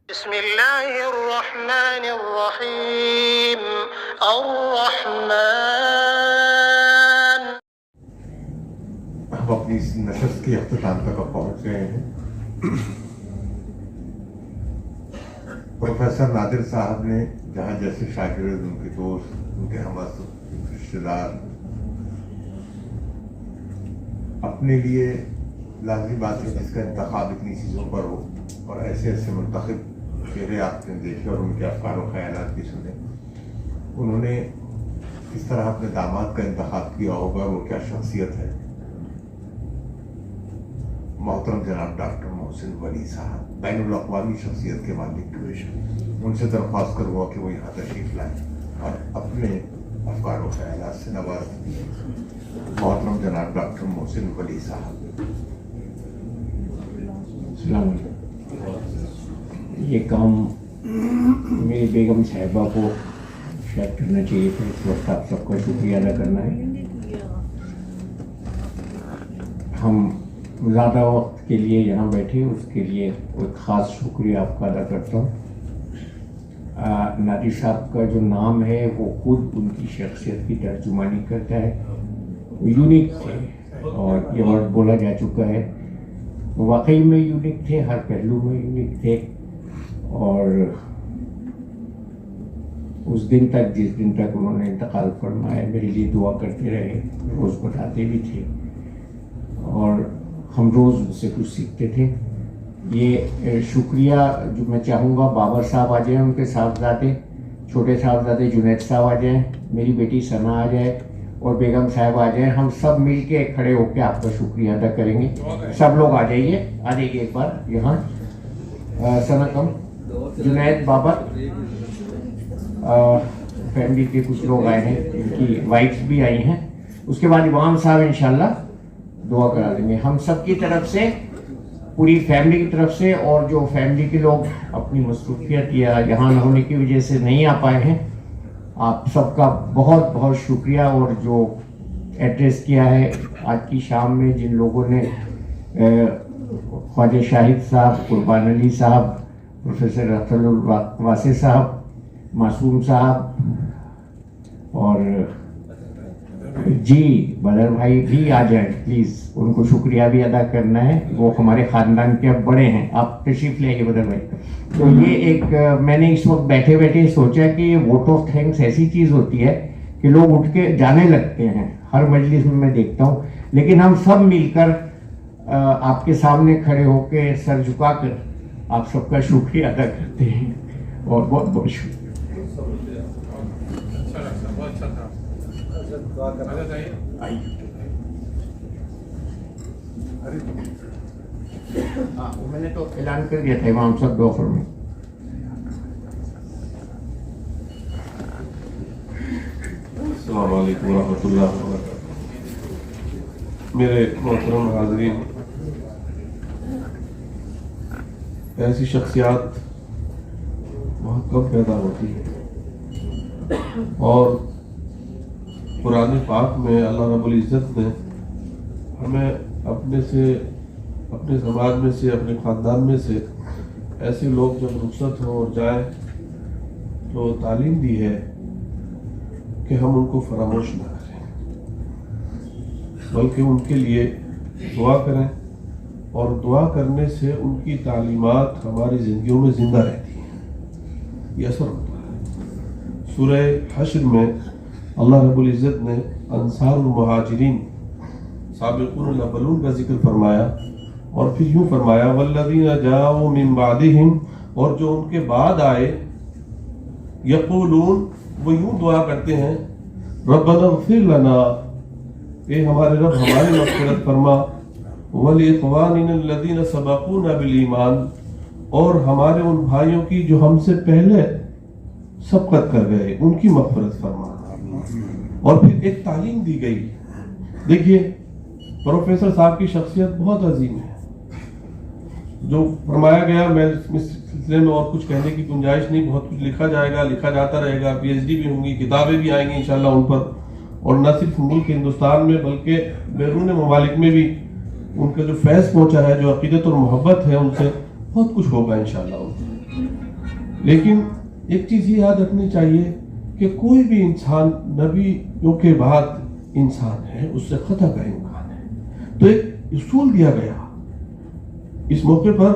بسم اللہ الرحمن الرحیم الرحمن. ہم اپنی اس نشست کے اختتام تک اب پہنچ گئے ہیں. پروفیسر نادر صاحب نے جہاں جیسے شاگرد، ان کے دوست، ان کے ہمسر، رشتے دار اپنے لیے لازمی بات ہے جس کا انتخاب اتنی چیزوں پر ہو اور ایسے ایسے منتخب چہرے آپ نے دیکھے اور ان کے افکار و خیالات بھی سنے. انہوں نے کس طرح اپنے داماد کا انتخاب کیا ہوگا، وہ کیا شخصیت ہے. محترم جناب ڈاکٹر محسن ولی صاحب بین الاقوامی شخصیت کے مالک، ان سے درخواست کروں کہ وہ یہاں تشریف لائیں اور اپنے افکار و خیالات سے نواز دیں. محترم جناب ڈاکٹر محسن ولی صاحب. السلام علیکم. یہ کام میری بیگم صاحبہ کو شاید کرنا چاہیے تھا. اس وقت آپ سب کا شکریہ ادا کرنا ہے. ہم زیادہ وقت کے لیے یہاں بیٹھے، اس کے لیے ایک خاص شکریہ آپ کا ادا کرتا ہوں. نادر صاحب کا جو نام ہے وہ خود ان کی شخصیت کی ترجمانی کرتا ہے. وہ یونیک تھے اور یہ ورڈ بولا جا چکا ہے. واقعی میں یونیک تھے، ہر پہلو میں یونیک تھے. اور اس دن تک، جس دن تک انہوں نے انتقال فرمایا، میرے لیے دعا کرتے رہے، روز بتاتے بھی تھے اور ہم روز ان سے کچھ سیکھتے تھے. یہ شکریہ جو میں چاہوں گا، بابر صاحب آ جائیں، ان کے صاحبزادے، چھوٹے صاحبزادے جنید صاحب آ جائیں، میری بیٹی ثنا آ جائے اور بیگم صاحب آ جائیں. ہم سب مل کے کھڑے ہو کے آپ کا شکریہ ادا کریں گے. سب لوگ آ جائیے ایک بار یہاں. ثنا کم، جنید، بابر، فیملی کے کچھ لوگ آئے ہیں، ان کی وائفس بھی آئی ہیں. اس کے بعد امام صاحب انشاءاللہ دعا کرا دیں گے. ہم سب کی طرف سے، پوری فیملی کی طرف سے، اور جو فیملی کے لوگ اپنی مصروفیت یا یہاں نہ ہونے کی وجہ سے نہیں آ پائے ہیں، آپ سب کا بہت بہت شکریہ. اور جو ایڈریس کیا ہے آج کی شام میں، جن لوگوں نے، خواجہ شاہد صاحب، قربان علی صاحب، پروفیسر رفل الواسع صاحب، معصوم صاحب اور جی بدر بھائی بھی آ جائیں پلیز. ان کو شکریہ بھی ادا کرنا ہے، وہ ہمارے خاندان کے اب بڑے ہیں. آپ تشریف لے آئیے بدر بھائی. تو یہ ایک میں نے اس وقت بیٹھے بیٹھے سوچا کہ ووٹ آف تھینکس ایسی چیز ہوتی ہے کہ لوگ اٹھ کے جانے لگتے ہیں. ہر مجلس میں دیکھتا ہوں، لیکن ہم سب مل کر آپ کے سامنے کھڑے ہو کے سر جھکا کر آپ سب کا شکریہ ادا کرتے ہیں. اور بہت بہت شکریہ. میں نے تو اعلان کر دیا تھا، امام صاحب دعا فرمائیں. السلام علیکم ورحمۃ اللہ وبرکاتہ. میرے محترم حاضرین، ایسی شخصیات بہت کم پیدا ہوتی ہے اور قرآن پاک میں اللہ رب العزت نے ہمیں اپنے سماج میں سے، اپنے خاندان میں سے ایسے لوگ جب رخصت ہوں اور جائیں تو تعلیم دی ہے کہ ہم ان کو فراموش نہ کریں، بلکہ ان کے لیے دعا کریں. اور دعا کرنے سے ان کی تعلیمات ہماری زندگیوں میں زندہ رہتی ہیں، یہ اثر ہوتا ہے. سورہ حشر میں اللہ رب العزت نے انصار المہاجرین، سابقون الاولون کا ذکر فرمایا اور پھر یوں فرمایا والذین جاؤوا من بعدہم، اور جو ان کے بعد آئے، یقولون، وہ یوں دعا کرتے ہیں، ربنا اغفر لنا، اے ہمارے رب ہماری مغفرت فرما، ولاخواننا الذین سبقونا بالایمان، اور ہمارے ان بھائیوں کی جو ہم سے پہلے سبقت کر گئے، ان کی مغفرت فرما. اور پھر ایک تعلیم دی گئی. دیکھیے پروفیسر صاحب کی شخصیت بہت عظیم ہے. جو فرمایا گیا، میں اس سلسلے میں اور کچھ کہنے کی گنجائش نہیں، بہت کچھ لکھا جائے گا، لکھا جاتا رہے گا. پی ایچ ڈی بھی ہوں گی، کتابیں بھی آئیں گی انشاءاللہ ان پر. اور نہ صرف ملک ہندوستان میں بلکہ بیرون ممالک میں بھی ان کا جو فیض پہنچا ہے، جو عقیدت اور محبت ہے، ان سے بہت کچھ ہوگا انشاءاللہ. لیکن ایک چیز یہ یاد رکھنی چاہیے کہ کوئی بھی انسان نبیوں کے بعد انسان ہے، اس سے خطا کا امکان ہے، تو ایک اصول دیا گیا۔ اس موقع پر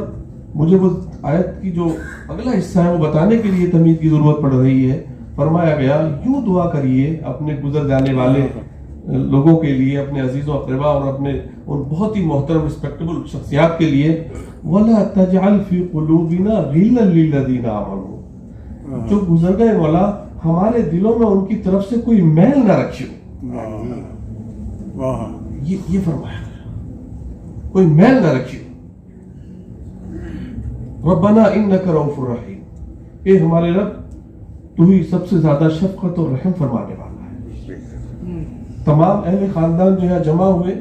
مجھے وہ آیت کی جو اگلا حصہ ہے وہ بتانے کے لیے تمہید کی ضرورت پڑ رہی ہے۔ فرمایا گیا یوں دعا کریے اپنے گزر جانے والے لوگوں کے لیے، اپنے عزیز و اقربا اور اپنے ان بہت ہی محترم رسپیکٹبل شخصیات کے لیے، وَلَا تَجْعَلْ فِي قُلُوبِنَا غِلًّا لِلَّذِينَ آمَنُوا، جو گزر گئے مولا ہمارے دلوں میں ان کی طرف سے کوئی میل نہ رکھیو۔ یہ فرمایا گیا، کوئی میل نہ رکھیو۔ ربنا انک رؤوف الرحیم، اے ہمارے رب تو ہی سب سے زیادہ شفقت اور رحم فرمانے والا ہے۔ تمام اہل خاندان جو ہے جمع ہوئے،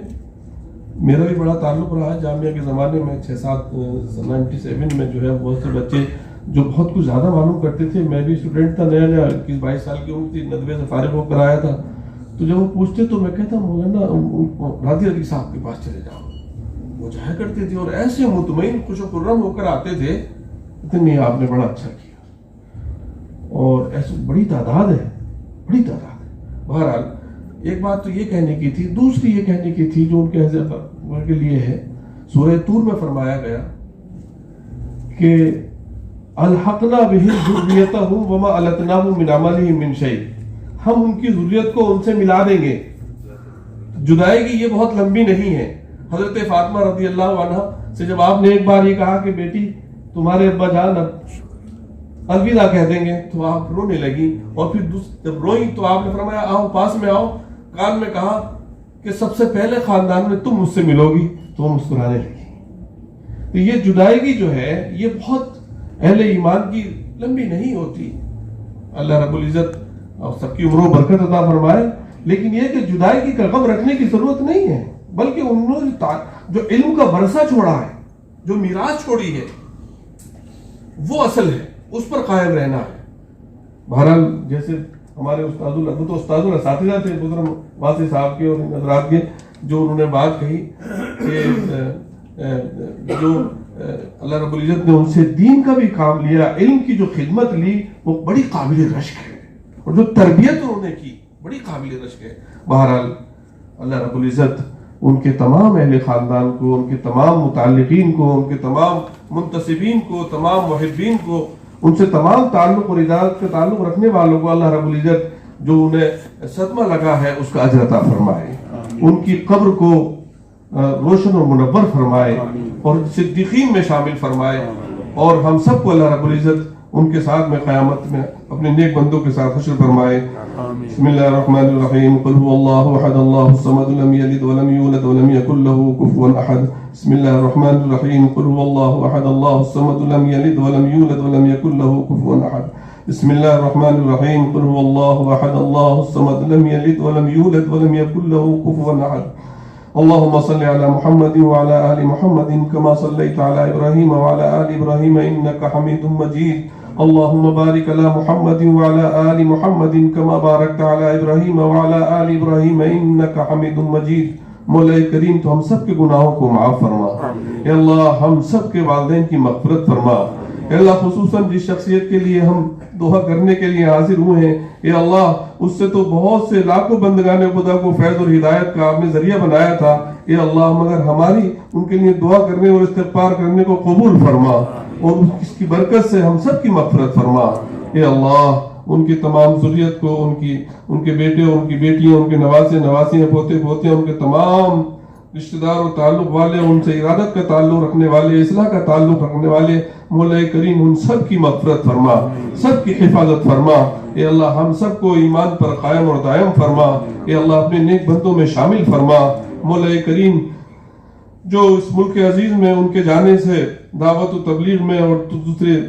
میرا بھی بڑا تعلق رہا ہے جامعہ کے زمانے میں، 97 میں جو ہے بہت سے بچے جو بہت کچھ زیادہ معلوم کرتے تھے، میں بھی اسٹوڈنٹ تھا، نیا 21-22 سال کی عمر تھی، ندوے سے فارغ ہو کر آیا تھا، تو جب وہ پوچھتے تو میں کہتا مولانا راضی علی صاحب کے پاس چلے جاؤ، وہ جایا کرتے تھے اور ایسے مطمئن خوش و خرم ہو کر آتے تھے، اتنی آپ نے بڑا اچھا کیا، اور ایسے بڑی تعداد ہے، بڑی تعداد ہے۔ بہرحال ایک بات تو یہ کہنے کی تھی، دوسری یہ کہنے کی تھی جو ان کے لیے ہے، سورہ طور میں فرمایا گیا کہ الحقنا بہم ذریتہم وما التناہم من عملہم من شیء، ہم ان کی ذریت کو ان سے ملا دیں گے، جدائیگی یہ بہت لمبی نہیں ہے۔ حضرت فاطمہ رضی اللہ عنہ سے جب آپ نے ایک بار یہ کہا کہ بیٹی تمہارے ابا جان اب الوداع کہہ دیں گے، تو آپ رونے لگی، اور پھر جب روئی تو آپ نے فرمایا آؤ پاس میں آؤ، کان میں کہا کہ سب سے پہلے خاندان میں تم مجھ سے ملو گی، تو وہ مسکرانے لگی۔ تو یہ جدائیگی جو ہے یہ بہت اہل ایمان کی لمبی نہیں ہوتی، اللہ رب العزت اور سب کی عمر و برکت عطا فرمائے، لیکن یہ کہ جدائیگی کا غم رکھنے کی ضرورت نہیں ہے، بلکہ انہوں نے جو علم کا ورثہ چھوڑا ہے، جو میراث چھوڑی ہے، وہ اصل ہے، اس پر قائم رہنا ہے۔ بہرحال جیسے ہمارے استاد الاساتذہ تھے بزرگ واسی صاحب کے اور حضرات کے، جو انہوں نے بات کہی کہ جو اللہ رب العزت نے ان سے دین کا بھی کام لیا، علم کی جو خدمت لی وہ بڑی قابل رشک ہے، اور جو تربیت انہوں نے کی بڑی قابل رشک ہے۔ بہرحال اللہ رب العزت ان کے تمام اہل خاندان کو، ان کے تمام متعلقین کو، ان کے تمام منتسبین کو، تمام محبین کو، ان سے تمام تعلق اور اجازت کا تعلق رکھنے والوں کو اللہ رب العزت جو انہیں صدمہ لگا ہے اس کا اجر عطا فرمائے، ان کی قبر کو روشن اور منور فرمائے اور صدیقین میں شامل فرمائے، اور ہم سب کو اللہ رب العزت ان کے ساتھ میں قیامت میں اپنے نیک بندوں کے ساتھ حشر فرمائے۔ بسم اللہ الرحمن الرحیم، قل هو اللہ احد اللہ الصمد لم یلد ولم یولد ولم یکن له کفوا احد۔ بسم اللہ الرحمن الرحیم، قل هو اللہ احد اللہ الصمد لم یلد ولم یولد ولم یکن له کفوا احد۔ بسم اللہ الرحمن الرحیم، قل هو اللہ احد اللہ الصمد لم یلد ولم یولد ولم یکن له کفوا احد۔ اللهم صل على محمد وعلى آل محمد كما صليت على إبراهيم وعلى آل إبراهيم إنك حميد مجيد۔ اللهم بارك على محمد وعلى آل محمد كما باركت على إبراهيم وعلى آل إبراهيم إنك حميد مجيد۔ مولا کریم تو ہم سب کے گناہوں کو معاف فرما، اے اللہ ہم سب کے والدین کی مغفرت فرما، اے اللہ خصوصاً جس شخصیت کے لیے ہم دعا کرنے کے لیے حاضر ہوئے ہیں، اے اللہ اس سے تو بہت سے لاکھوں بندگان خدا کو فیض اور ہدایت کا آپ نے ذریعہ بنایا تھا، اے اللہ مگر ہماری ان کے لیے دعا کرنے اور استغفار کرنے کو قبول فرما، اور اس کی برکت سے ہم سب کی مغفرت فرما۔ اے اللہ ان کی تمام ذریت کو، ان کے بیٹے اور ان کی بیٹیاں، ان کے نواسے نواسیاں، پوتے پوتیاں، ان کے تمام رشتہ دار و تعلق والے، ان سے ارادت کا تعلق رکھنے والے، اصلاح کا تعلق رکھنے والے، مولا کریم ان سب کی مغفرت فرما، سب کی حفاظت فرما۔ اے اللہ ہم سب کو ایمان پر قائم اور دائم فرما، اے اللہ اپنے نیک بندوں میں شامل فرما۔ مولا کریم جو اس ملک عزیز میں ان کے جانے سے دعوت و تبلیغ میں اور دوسرے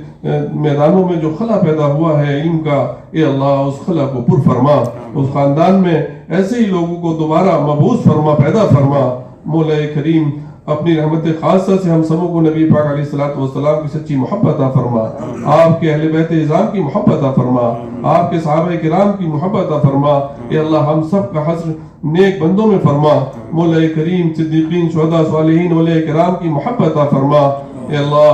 میدانوں میں جو خلا پیدا ہوا ہے علم کا، اے اللہ اس خلا کو پر فرما، اس خاندان میں ایسے ہی لوگوں کو دوبارہ مبعوث فرما، پیدا فرما۔ مولا کریم اپنی رحمت خاصہ سے ہم سبوں کو نبی پاک علیہ الصلوۃ کی سچی محبت عطا فرما، آپ کے اہل بیت اعظام کی محبت عطا فرما، آپ کے صحابہ کرام کی محبت عطا فرما۔ اے اللہ ہم سب کا حشر نیک بندوں میں فرما، مولا کریم صدیقین، شہداء، صالحین، اولیاء کرام کی محبت عطا فرما۔ اے اللہ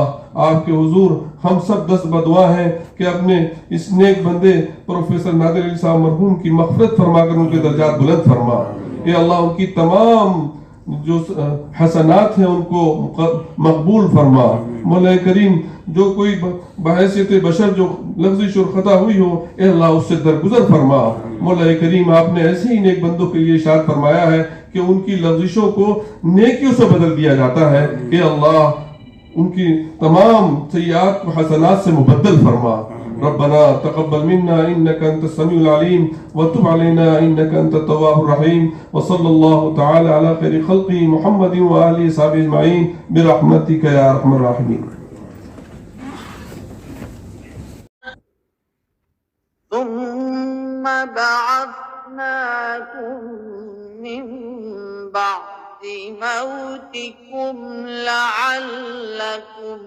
آپ کے حضور ہم سب دست بدعا ہیں کہ اپنے اس نیک بندے پروفیسر نادر علی صاحب مرحوم کی مغفرت فرما کر ان کے درجات بلند فرما. اے اللہ ان کی تمام جو حسنات ہیں ان کو مقبول فرما. مولا کریم جو کوئی بحیثیت بشر جو لفظی خطا ہوئی ہو اے اللہ اس سے درگزر فرما. مولا کریم آپ نے ایسے ہی نیک بندوں کے لیے ارشاد فرمایا ہے کہ ان کی لفظشوں کو نیکیوں سے بدل دیا جاتا ہے. اے اللہ ان کی تمام سیئات کو حسنات سے مبدل فرما. ربنا تقبل منا انك انت السميع العليم وتب علينا انك انت التواب الرحيم وصلى الله تعالى على خير خلقه محمد واله وصحبه اجمعين برحمتك يا ارحم الراحمين. ثم بعثناكم من بعد موتكم لعلكم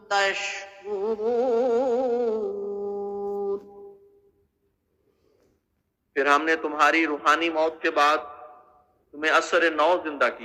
تشكرون. پھر ہم نے تمہاری روحانی موت کے بعد تمہیں عصر نو زندہ کیا.